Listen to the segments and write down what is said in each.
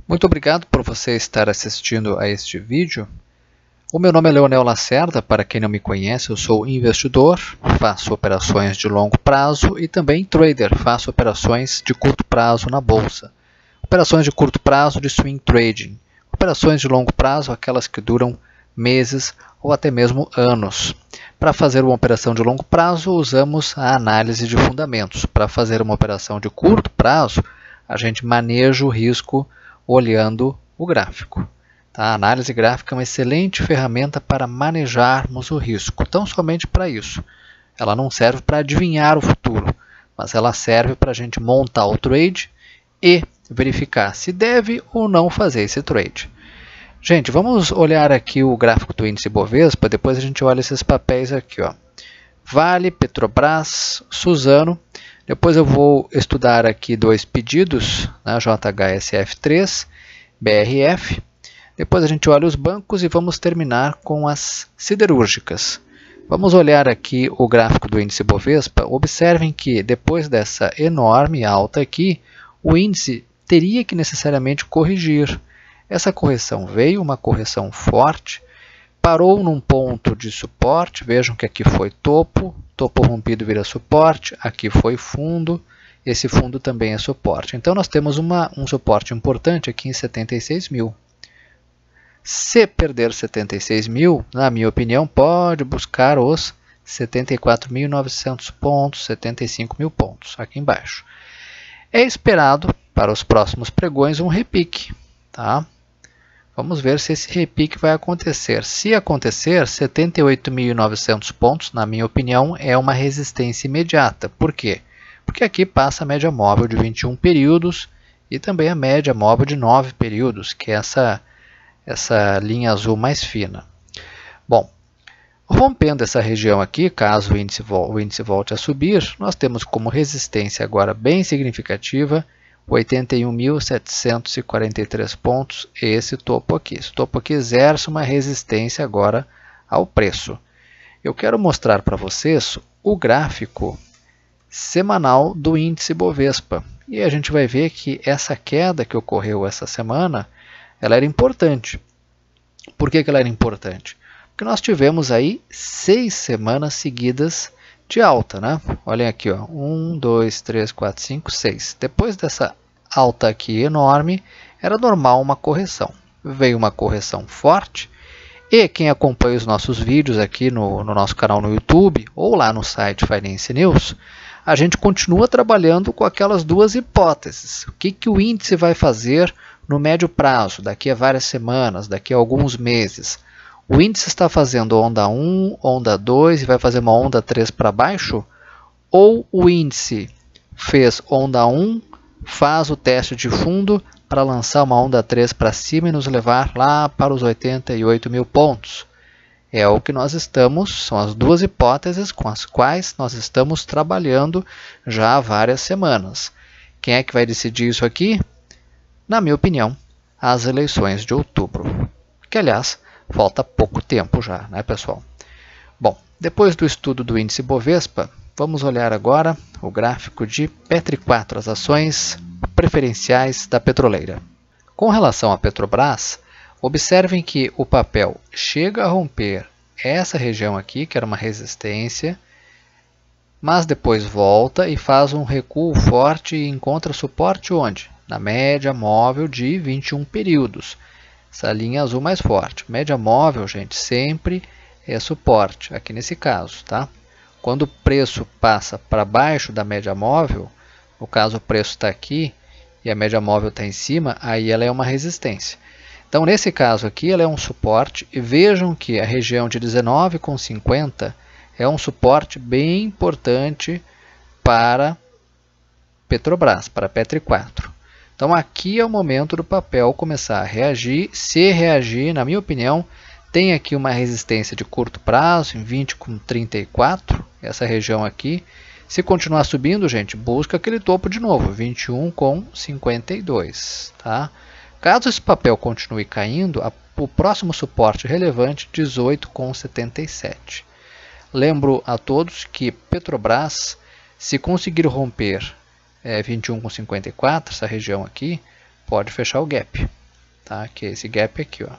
Muito obrigado por você estar assistindo a este vídeo. O meu nome é Leonel Lacerda, para quem não me conhece, eu sou investidor, faço operações de longo prazo e também trader, faço operações de curto prazo na bolsa. Operações de curto prazo de swing trading, operações de longo prazo, aquelas que duram meses ou até mesmo anos. Para fazer uma operação de longo prazo, usamos a análise de fundamentos. Para fazer uma operação de curto prazo, a gente maneja o risco olhando o gráfico. A análise gráfica é uma excelente ferramenta para manejarmos o risco, tão somente para isso. Ela não serve para adivinhar o futuro, mas ela serve para a gente montar o trade e verificar se deve ou não fazer esse trade. Gente, vamos olhar aqui o gráfico do índice Bovespa, depois a gente olha esses papéis aqui, ó. Vale, Petrobras, Suzano. Depois eu vou estudar aqui dois pedidos, né, JHSF3, BRF. Depois a gente olha os bancos e vamos terminar com as siderúrgicas. Vamos olhar aqui o gráfico do índice Bovespa. Observem que depois dessa enorme alta aqui, o índice teria que necessariamente corrigir. Essa correção veio, uma correção forte, parou num ponto de suporte. Vejam que aqui foi topo, topo rompido vira suporte, aqui foi fundo, esse fundo também é suporte. Então nós temos um suporte importante aqui em 76 mil. Se perder 76 mil, na minha opinião, pode buscar os 74.900 pontos, 75 mil pontos aqui embaixo. É esperado para os próximos pregões um repique, tá? Vamos ver se esse repique vai acontecer. Se acontecer, 78.900 pontos, na minha opinião, é uma resistência imediata. Por quê? Porque aqui passa a média móvel de 21 períodos e também a média móvel de 9 períodos, que é essa linha azul mais fina. Bom, rompendo essa região aqui, caso o índice volte a subir, nós temos como resistência agora bem significativa 81.743 pontos, esse topo aqui. Esse topo aqui exerce uma resistência agora ao preço. Eu quero mostrar para vocês o gráfico semanal do índice Bovespa. E a gente vai ver que essa queda que ocorreu essa semana, ela era importante. Por que ela era importante? Porque nós tivemos aí 6 semanas seguidas de alta, né? Olhem aqui, ó. 1, 2, 3, 4, 5, 6. Depois dessa alta aqui enorme, era normal uma correção. Veio uma correção forte e quem acompanha os nossos vídeos aqui no nosso canal no YouTube ou lá no site Finance News, a gente continua trabalhando com aquelas duas hipóteses. O que o índice vai fazer no médio prazo, daqui a várias semanas, daqui a alguns meses? O índice está fazendo onda 1, onda 2 e vai fazer uma onda 3 para baixo? Ou o índice fez onda 1, faz o teste de fundo para lançar uma onda 3 para cima e nos levar lá para os 88 mil pontos? É o que nós estamos, são as duas hipóteses com as quais nós estamos trabalhando já há várias semanas. Quem é que vai decidir isso aqui? Na minha opinião, as eleições de outubro. Que, aliás, falta pouco tempo já, né, pessoal? Bom, depois do estudo do índice Bovespa, vamos olhar agora o gráfico de Petri 4, as ações preferenciais da petroleira. Com relação à Petrobras, observem que o papel chega a romper essa região aqui, que era uma resistência, mas depois volta e faz um recuo forte e encontra suporte onde? Na média móvel de 21 períodos. Essa linha azul mais forte. Média móvel, gente, sempre é suporte, aqui nesse caso, tá? Quando o preço passa para baixo da média móvel, no caso o preço está aqui e a média móvel está em cima, aí ela é uma resistência. Então, nesse caso aqui, ela é um suporte e vejam que a região de 19,50 é um suporte bem importante para Petrobras, para Petri 4. Então, aqui é o momento do papel começar a reagir. Se reagir, na minha opinião, tem aqui uma resistência de curto prazo, em 20,34, essa região aqui. Se continuar subindo, gente, busca aquele topo de novo, 21,52. Tá? Caso esse papel continue caindo, o próximo suporte relevante, 18,77. Lembro a todos que Petrobras, se conseguir romper 21,54, essa região aqui, pode fechar o gap, tá? Que é esse gap aqui, ó.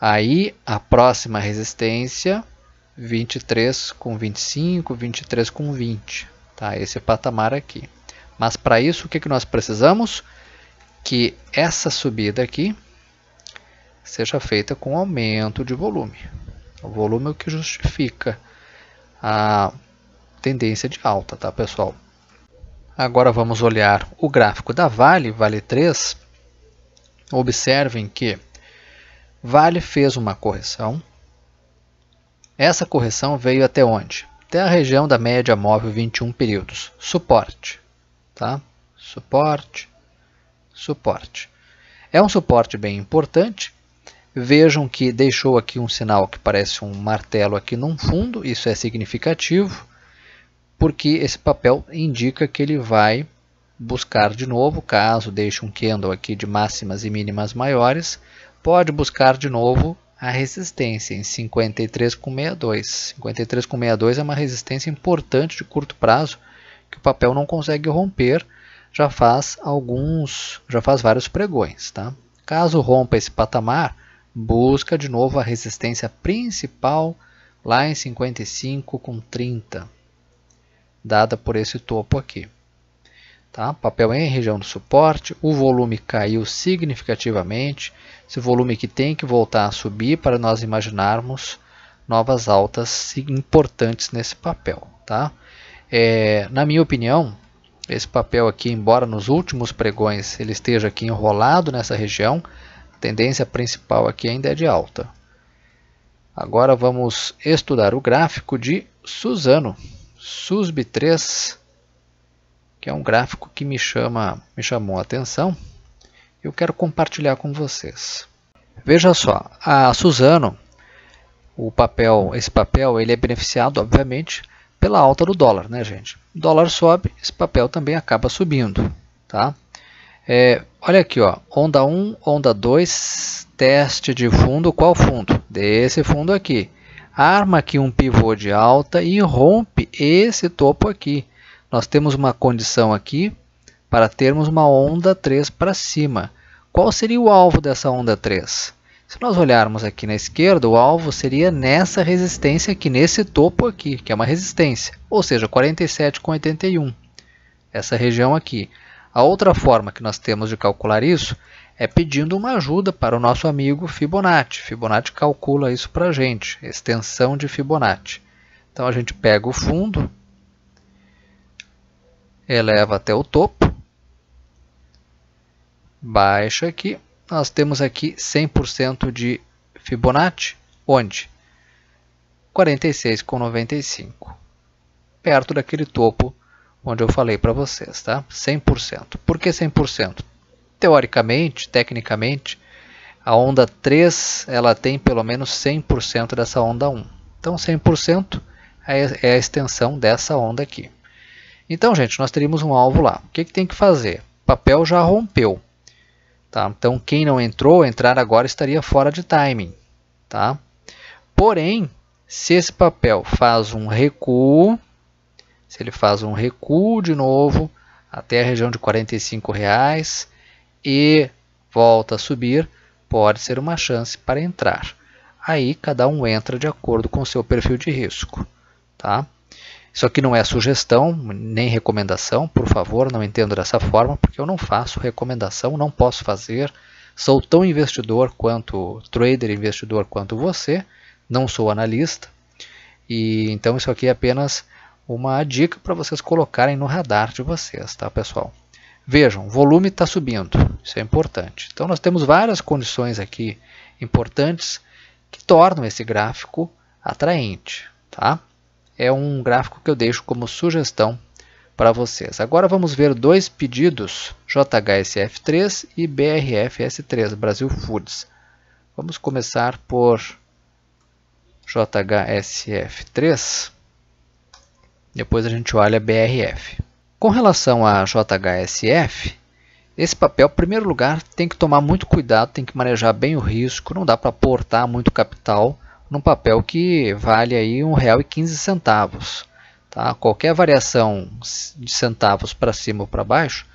Aí a próxima resistência, 23 com 25, 23 com 20, tá? Esse patamar aqui. Mas para isso, o que nós precisamos? Que essa subida aqui seja feita com aumento de volume. O volume é o que justifica a tendência de alta, tá, pessoal? Agora vamos olhar o gráfico da Vale, Vale 3. Observem que Vale fez uma correção. Essa correção veio até onde? Até a região da média móvel 21 períodos. Suporte, tá? Suporte, suporte. É um suporte bem importante. Vejam que deixou aqui um sinal que parece um martelo aqui num fundo. Isso é significativo, porque esse papel indica que ele vai buscar de novo, caso deixe um candle aqui de máximas e mínimas maiores, pode buscar de novo a resistência em 53,62. 53,62 é uma resistência importante de curto prazo que o papel não consegue romper, já faz vários pregões, tá? Caso rompa esse patamar, busca de novo a resistência principal lá em 55,30, dada por esse topo aqui. Tá? Papel em região do suporte, o volume caiu significativamente. Esse volume aqui tem que voltar a subir para nós imaginarmos novas altas importantes nesse papel. Tá? Na minha opinião, esse papel aqui, embora nos últimos pregões ele esteja aqui enrolado nessa região, a tendência principal aqui ainda é de alta. Agora vamos estudar o gráfico de Suzano, SUSB3, que é um gráfico que me chamou a atenção. Eu quero compartilhar com vocês. Veja só, a Suzano, esse papel ele é beneficiado, obviamente, pela alta do dólar, né, gente? O dólar sobe, esse papel também acaba subindo, tá? Olha aqui, ó, onda 1, onda 2, teste de fundo. Qual fundo? Desse fundo aqui. Arma aqui um pivô de alta e rompe esse topo aqui. Nós temos uma condição aqui para termos uma onda 3 para cima. Qual seria o alvo dessa onda 3? Se nós olharmos aqui na esquerda, o alvo seria nessa resistência aqui, nesse topo aqui, que é uma resistência, ou seja, 47,81. Essa região aqui. A outra forma que nós temos de calcular isso é pedindo uma ajuda para o nosso amigo Fibonacci. Fibonacci calcula isso para a gente, extensão de Fibonacci. Então a gente pega o fundo, eleva até o topo, baixa aqui, nós temos aqui 100% de Fibonacci, onde? 46,95, perto daquele topo onde eu falei para vocês, tá? 100%. Por que 100%? Teoricamente, tecnicamente, a onda 3 ela tem pelo menos 100% dessa onda 1. Então 100% é a extensão dessa onda aqui. Então, gente, nós teríamos um alvo lá. O que tem que fazer? O papel já rompeu. Tá? Então, quem não entrou, entrar agora estaria fora de timing. Tá? Porém, se esse papel faz um recuo, se ele faz um recuo de novo até a região de R$ 45,00 e volta a subir, pode ser uma chance para entrar. Aí, cada um entra de acordo com o seu perfil de risco. Tá? Isso aqui não é sugestão, nem recomendação, por favor, não entendo dessa forma, porque eu não faço recomendação, não posso fazer. Sou tão investidor quanto trader investidor quanto você, não sou analista. E então isso aqui é apenas uma dica para vocês colocarem no radar de vocês, tá, pessoal? Vejam, o volume está subindo, isso é importante. Então nós temos várias condições aqui importantes que tornam esse gráfico atraente, tá? É um gráfico que eu deixo como sugestão para vocês. Agora vamos ver dois pedidos, JHSF3 e BRFS3, Brasil Foods. Vamos começar por JHSF3, depois a gente olha BRF. Com relação a JHSF, esse papel, em primeiro lugar, tem que tomar muito cuidado, tem que manejar bem o risco, não dá para aportar muito capital num papel que vale aí R$ 1,15. Tá? Qualquer variação de centavos para cima ou para baixo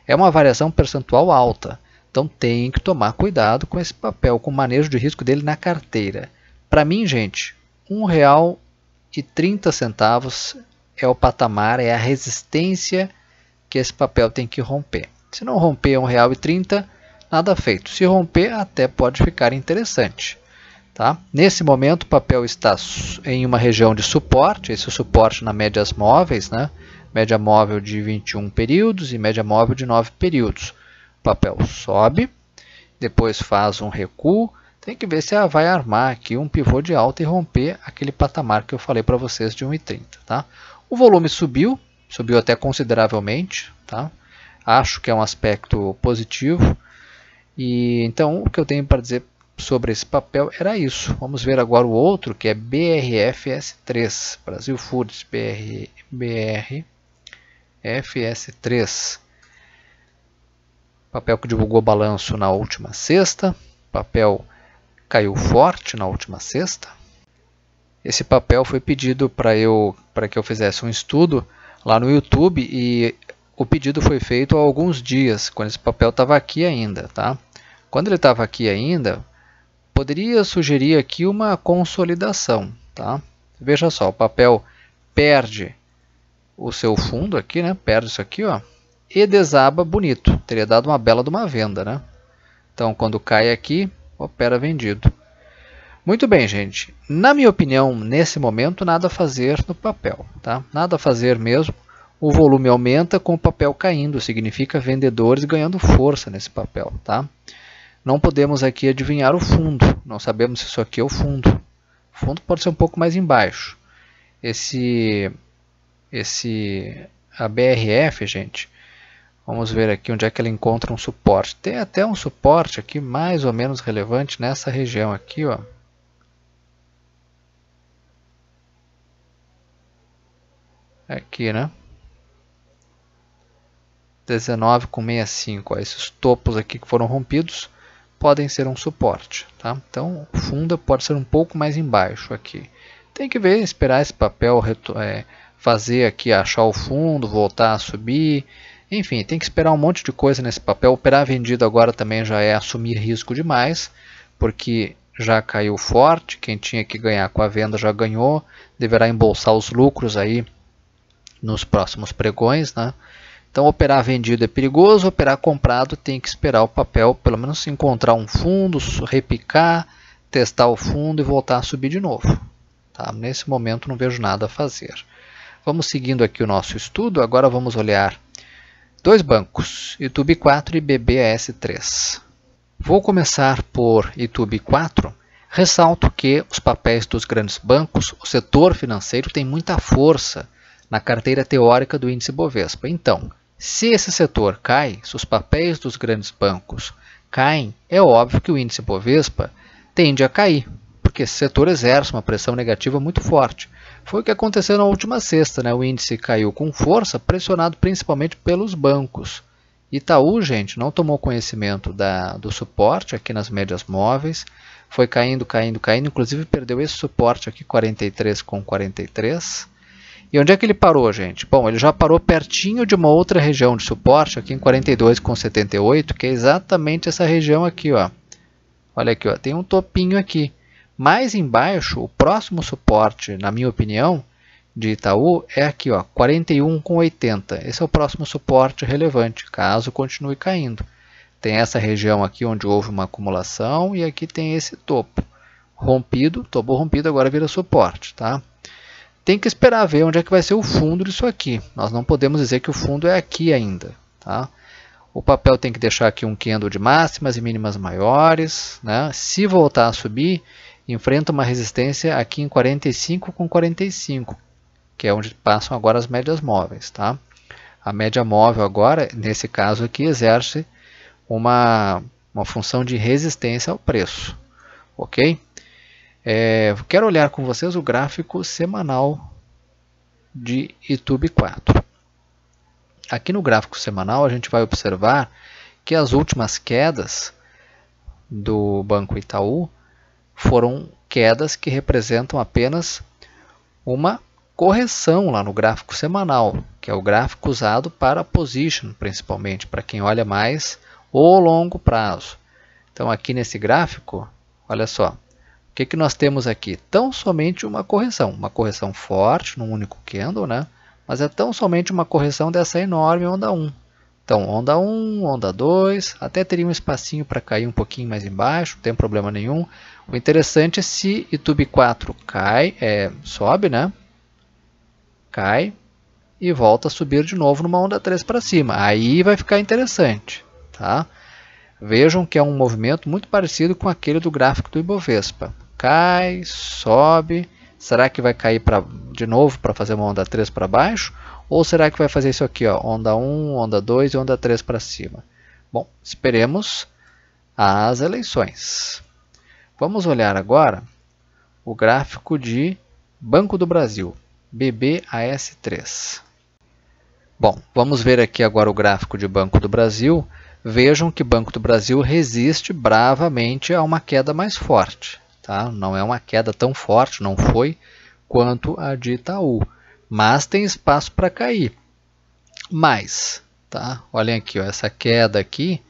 é uma variação percentual alta. Então tem que tomar cuidado com esse papel, com o manejo de risco dele na carteira. Para mim, gente, R$ 1,30 é o patamar, é a resistência que esse papel tem que romper. Se não romper R$ 1,30, nada feito. Se romper, até pode ficar interessante. Tá? Nesse momento, o papel está em uma região de suporte, esse suporte na médias móveis, né? Média móvel de 21 períodos e média móvel de 9 períodos. O papel sobe, depois faz um recuo, tem que ver se ela vai armar aqui um pivô de alta e romper aquele patamar que eu falei para vocês de 1,30. Tá? O volume subiu até consideravelmente, tá? Acho que é um aspecto positivo. E então o que eu tenho para dizer sobre esse papel era isso. Vamos ver agora o outro, que é BRFS3, Brasil Foods, BRFS3. Papel que divulgou balanço na última sexta, papel caiu forte na última sexta. Esse papel foi pedido para que eu fizesse um estudo lá no YouTube e o pedido foi feito há alguns dias, quando esse papel estava aqui ainda. Tá? Quando ele estava aqui ainda, poderia sugerir aqui uma consolidação. Tá? Veja só, o papel perde o seu fundo aqui, né? Perde isso aqui, ó, e desaba bonito. Teria dado uma bela de uma venda, né? Então, quando cai aqui, opera vendido. Muito bem, gente. Na minha opinião, nesse momento, nada a fazer no papel. Tá? Nada a fazer mesmo. O volume aumenta com o papel caindo. Significa vendedores ganhando força nesse papel. Tá? Não podemos aqui adivinhar o fundo. Não sabemos se isso aqui é o fundo. O fundo pode ser um pouco mais embaixo. A BRF, gente, vamos ver aqui onde é que ela encontra um suporte. Tem até um suporte aqui mais ou menos relevante nessa região aqui, ó. Aqui, né? 19,65. Esses topos aqui que foram rompidos podem ser um suporte. Tá? Então, o fundo pode ser um pouco mais embaixo aqui. Tem que ver, esperar esse papel fazer aqui, achar o fundo, voltar a subir. Enfim, tem que esperar um monte de coisa nesse papel. Operar vendido agora também já é assumir risco demais, porque já caiu forte. Quem tinha que ganhar com a venda já ganhou. Deverá embolsar os lucros aí nos próximos pregões, né? Então, operar vendido é perigoso, operar comprado tem que esperar o papel, pelo menos encontrar um fundo, repicar, testar o fundo e voltar a subir de novo. Tá? Nesse momento não vejo nada a fazer. Vamos seguindo aqui o nosso estudo, agora vamos olhar dois bancos, Itub4 e BBAS3. Vou começar por Itub4. Ressalto que os papéis dos grandes bancos, o setor financeiro tem muita força na carteira teórica do índice Bovespa. Então, se esse setor cai, se os papéis dos grandes bancos caem, é óbvio que o índice Bovespa tende a cair, porque esse setor exerce uma pressão negativa muito forte. Foi o que aconteceu na última sexta, né? O índice caiu com força, pressionado principalmente pelos bancos. Itaú, gente, não tomou conhecimento do suporte aqui nas médias móveis, foi caindo, caindo, caindo, inclusive perdeu esse suporte aqui, 43,43. E onde é que ele parou, gente? Bom, ele já parou pertinho de uma outra região de suporte, aqui em 42,78, que é exatamente essa região aqui, ó. Olha aqui, ó, tem um topinho aqui. Mais embaixo, o próximo suporte, na minha opinião, de Itaú é aqui, ó, 41,80. Esse é o próximo suporte relevante, caso continue caindo. Tem essa região aqui onde houve uma acumulação e aqui tem esse topo. Rompido, topo rompido, agora vira suporte, tá? Tem que esperar ver onde é que vai ser o fundo disso aqui. Nós não podemos dizer que o fundo é aqui ainda, tá? O papel tem que deixar aqui um candle de máximas e mínimas maiores, né? Se voltar a subir, enfrenta uma resistência aqui em 45,45, que é onde passam agora as médias móveis, tá? A média móvel agora, nesse caso aqui, exerce uma função de resistência ao preço, ok? Quero olhar com vocês o gráfico semanal de Itub4. Aqui no gráfico semanal a gente vai observar que as últimas quedas do Banco Itaú foram quedas que representam apenas uma correção lá no gráfico semanal, que é o gráfico usado para position, principalmente, para quem olha mais o longo prazo. Então, aqui nesse gráfico, olha só, o que nós temos aqui? Tão somente uma correção forte num único candle, né? Mas é tão somente uma correção dessa enorme onda 1. Então, onda 1, onda 2, até teria um espacinho para cair um pouquinho mais embaixo, não tem problema nenhum. O interessante é se YouTube 4 cai, sobe, né? Cai e volta a subir de novo numa onda 3 para cima. Aí vai ficar interessante, tá? Vejam que é um movimento muito parecido com aquele do gráfico do Ibovespa. Cai, sobe. Será que vai cair de novo para fazer uma onda 3 para baixo? Ou será que vai fazer isso aqui, ó, onda 1, onda 2 e onda 3 para cima? Bom, esperemos as eleições. Vamos olhar agora o gráfico de Banco do Brasil, BBAS3. Bom, vamos ver aqui agora o gráfico de Banco do Brasil. Vejam que Banco do Brasil resiste bravamente a uma queda mais forte. Tá? Não é uma queda tão forte, não foi quanto a de Itaú, mas tem espaço para cair. Mas, tá? Olhem aqui, ó, essa queda aqui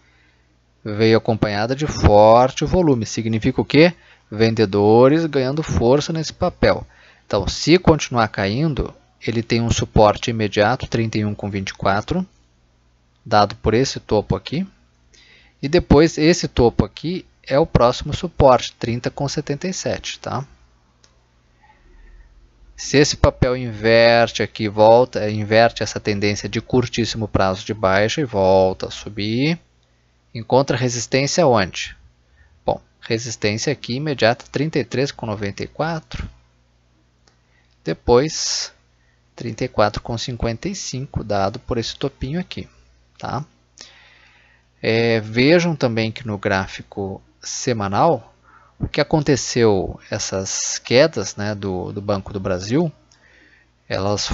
veio acompanhada de forte volume. Significa o quê? Vendedores ganhando força nesse papel. Então, se continuar caindo, ele tem um suporte imediato, 31,24, dado por esse topo aqui. E depois, esse topo aqui é o próximo suporte, 30,77, tá? Se esse papel inverte aqui, inverte essa tendência de curtíssimo prazo de baixa e volta a subir, encontra resistência onde? Bom, resistência aqui imediata, 33,94, depois 34,55, dado por esse topinho aqui, tá? Vejam também que no gráfico semanal, o que aconteceu, essas quedas, né, do Banco do Brasil, elas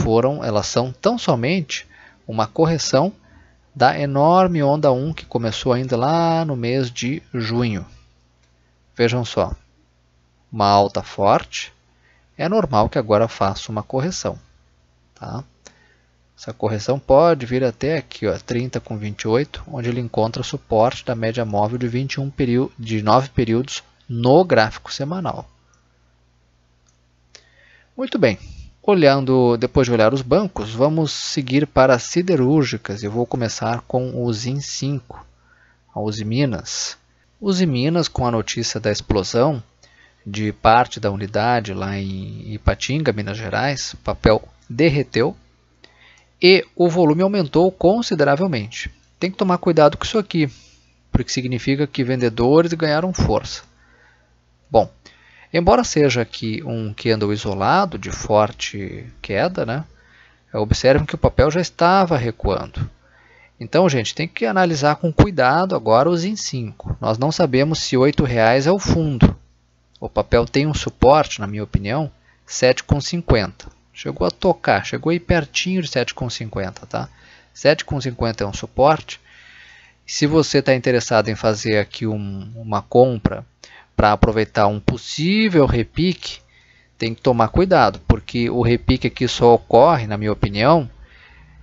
são tão somente uma correção da enorme onda 1 que começou ainda lá no mês de junho. Vejam só, uma alta forte, é normal que agora faça uma correção, tá? Essa correção pode vir até aqui, ó, 30,28, onde ele encontra o suporte da média móvel de 9 períodos no gráfico semanal. Muito bem, depois de olhar os bancos, vamos seguir para as siderúrgicas. Eu vou começar com o ZIN5, a Usiminas. Usiminas, com a notícia da explosão de parte da unidade lá em Ipatinga, Minas Gerais, o papel derreteu e o volume aumentou consideravelmente. Tem que tomar cuidado com isso aqui, porque significa que vendedores ganharam força. Bom, embora seja aqui um candle isolado de forte queda, né, observem que o papel já estava recuando. Então, gente, tem que analisar com cuidado agora os ZIN5. Nós não sabemos se R$ 8,00 é o fundo. O papel tem um suporte, na minha opinião, 7,50. Chegou a tocar, chegou aí pertinho de 7,50, tá? 7,50 é um suporte. Se você está interessado em fazer aqui uma compra para aproveitar um possível repique, tem que tomar cuidado, porque o repique aqui só ocorre, na minha opinião,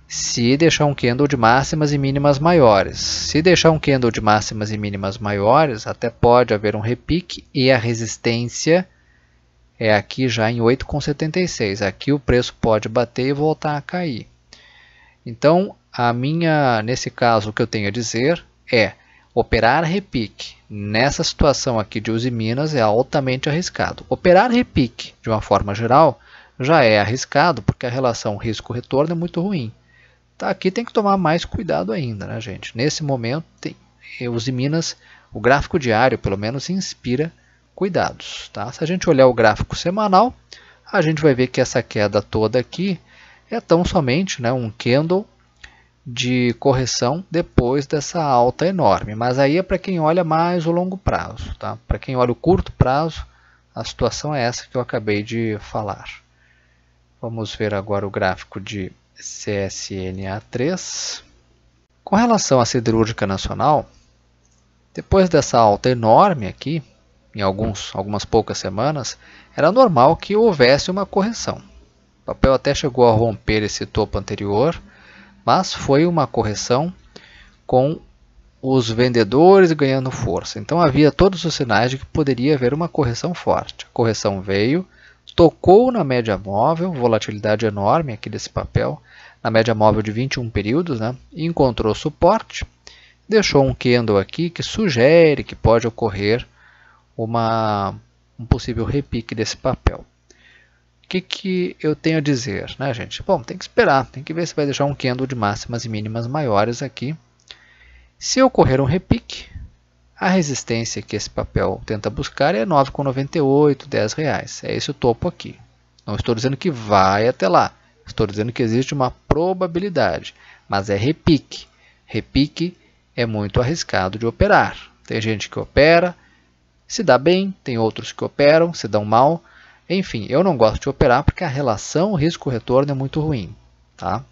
se deixar um candle de máximas e mínimas maiores. Se deixar um candle de máximas e mínimas maiores, até pode haver um repique e a resistência é aqui já em 8,76. Aqui o preço pode bater e voltar a cair. Então, nesse caso, o que eu tenho a dizer é operar repique nessa situação aqui de Usiminas é altamente arriscado. Operar repique, de uma forma geral, já é arriscado porque a relação risco-retorno é muito ruim. Tá, aqui tem que tomar mais cuidado ainda, né, gente? Nesse momento, Usiminas, o gráfico diário, pelo menos, inspira cuidados, tá? Se a gente olhar o gráfico semanal, a gente vai ver que essa queda toda aqui é tão somente, né, um candle de correção depois dessa alta enorme. Mas aí é para quem olha mais o longo prazo, tá? Para quem olha o curto prazo, a situação é essa que eu acabei de falar. Vamos ver agora o gráfico de CSNA3. Com relação à siderúrgica nacional, depois dessa alta enorme aqui, em algumas poucas semanas, era normal que houvesse uma correção. O papel até chegou a romper esse topo anterior, mas foi uma correção com os vendedores ganhando força. Então havia todos os sinais de que poderia haver uma correção forte. A correção veio, tocou na média móvel, volatilidade enorme aqui desse papel, na média móvel de 21 períodos, né? Encontrou suporte, deixou um candle aqui que sugere que pode ocorrer um possível repique desse papel. O que eu tenho a dizer, né, gente? Bom, tem que esperar, tem que ver se vai deixar um candle de máximas e mínimas maiores aqui. Se ocorrer um repique, a resistência que esse papel tenta buscar é 9,98, R$10. É esse o topo aqui. Não estou dizendo que vai até lá, estou dizendo que existe uma probabilidade, mas é repique. Repique é muito arriscado de operar. Tem gente que opera, se dá bem, tem outros que operam, se dão mal. Enfim, eu não gosto de operar porque a relação risco-retorno é muito ruim. Tá?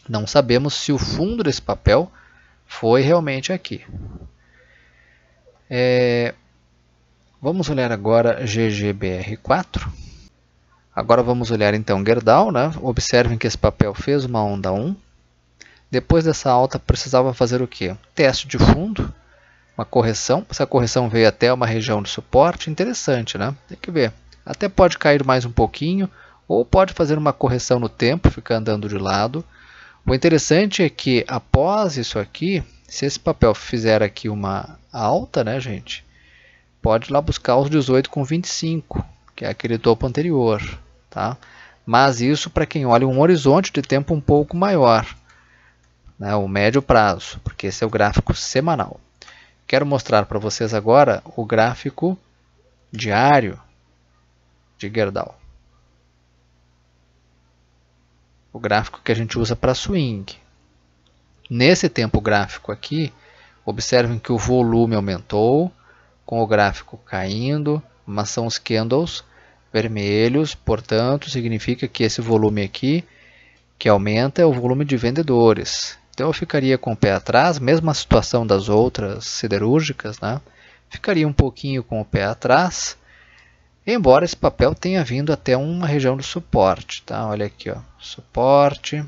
Não sabemos se o fundo desse papel foi realmente aqui. Vamos olhar agora GGBR4. Agora vamos olhar então Gerdau, né? Observem que esse papel fez uma onda 1. Depois dessa alta precisava fazer o quê? Teste de fundo, uma correção. Essa correção veio até uma região de suporte, interessante, né? Tem que ver. Até pode cair mais um pouquinho, ou pode fazer uma correção no tempo, ficar andando de lado. O interessante é que após isso aqui, se esse papel fizer aqui uma alta, né, gente, pode ir lá buscar os 18,25, que é aquele topo anterior, tá? Mas isso para quem olha um horizonte de tempo um pouco maior, né, o médio prazo, porque esse é o gráfico semanal. Quero mostrar para vocês agora o gráfico diário de Gerdau. O gráfico que a gente usa para swing. Nesse tempo gráfico aqui, observem que o volume aumentou, com o gráfico caindo, mas são os candles vermelhos, portanto, significa que esse volume aqui, que aumenta, é o volume de vendedores. Então eu ficaria com o pé atrás, mesma situação das outras siderúrgicas, né? Ficaria um pouquinho com o pé atrás, embora esse papel tenha vindo até uma região de suporte, tá? Olha aqui, ó, suporte,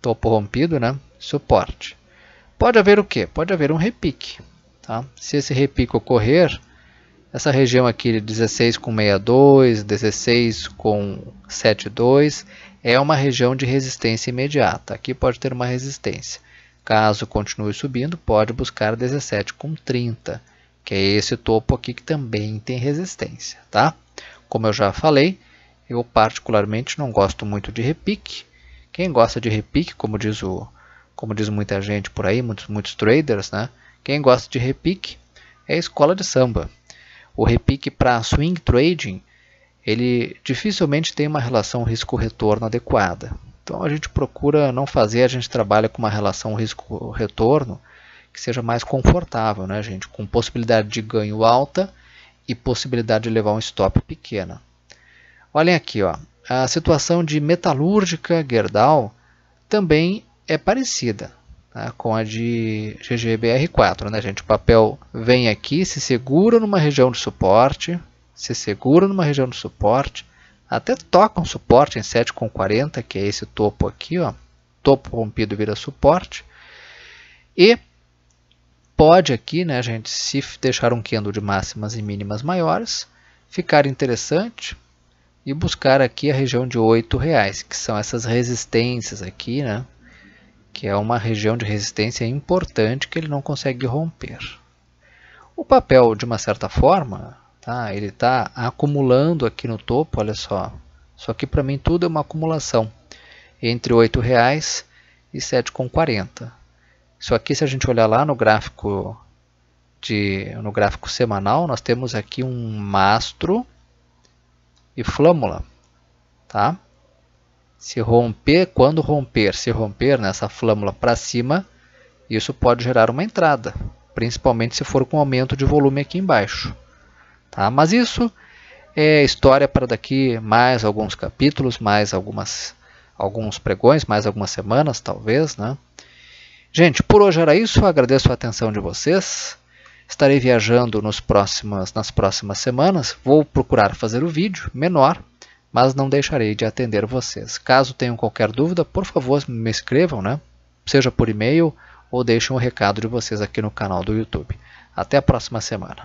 topo rompido, né? Suporte. Pode haver o quê? Pode haver um repique, tá? Se esse repique ocorrer, essa região aqui de 16,62, 16,72 é uma região de resistência imediata. Aqui pode ter uma resistência. Caso continue subindo, pode buscar 17,30, que é esse topo aqui que também tem resistência, tá? Como eu já falei, eu particularmente não gosto muito de repique. Quem gosta de repique, como diz muita gente por aí, muitos traders, né? Quem gosta de repique é a escola de samba. O repique para swing trading, ele dificilmente tem uma relação risco-retorno adequada. Então a gente procura não fazer, a gente trabalha com uma relação risco-retorno que seja mais confortável, né, gente? Com possibilidade de ganho alta e possibilidade de levar um stop pequena. Olhem aqui, ó, a situação de metalúrgica Gerdau também é parecida, tá, com a de GGBR4, né, gente? O papel vem aqui, se segura numa região de suporte, até toca um suporte em 7,40, que é esse topo aqui, ó, topo rompido vira suporte, e pode aqui, né, gente, se deixar um candle de máximas e mínimas maiores, ficar interessante e buscar aqui a região de R$8, que são essas resistências aqui, né, que é uma região de resistência importante que ele não consegue romper. O papel, de uma certa forma, tá, ele está acumulando aqui no topo, olha só. Só que para mim tudo é uma acumulação entre R$8 e 7,40. Isso aqui, se a gente olhar lá no gráfico semanal, nós temos aqui um mastro e flâmula, tá? Se romper nessa flâmula para cima, isso pode gerar uma entrada, principalmente se for com aumento de volume aqui embaixo, tá? Mas isso é história para daqui mais alguns capítulos, mais alguns pregões, mais algumas semanas talvez, né? Gente, por hoje era isso, eu agradeço a atenção de vocês. Estarei viajando nas próximas semanas, vou procurar fazer o vídeo menor, mas não deixarei de atender vocês. Caso tenham qualquer dúvida, por favor, me escrevam, né? Seja por e-mail ou deixem um recado de vocês aqui no canal do YouTube. Até a próxima semana.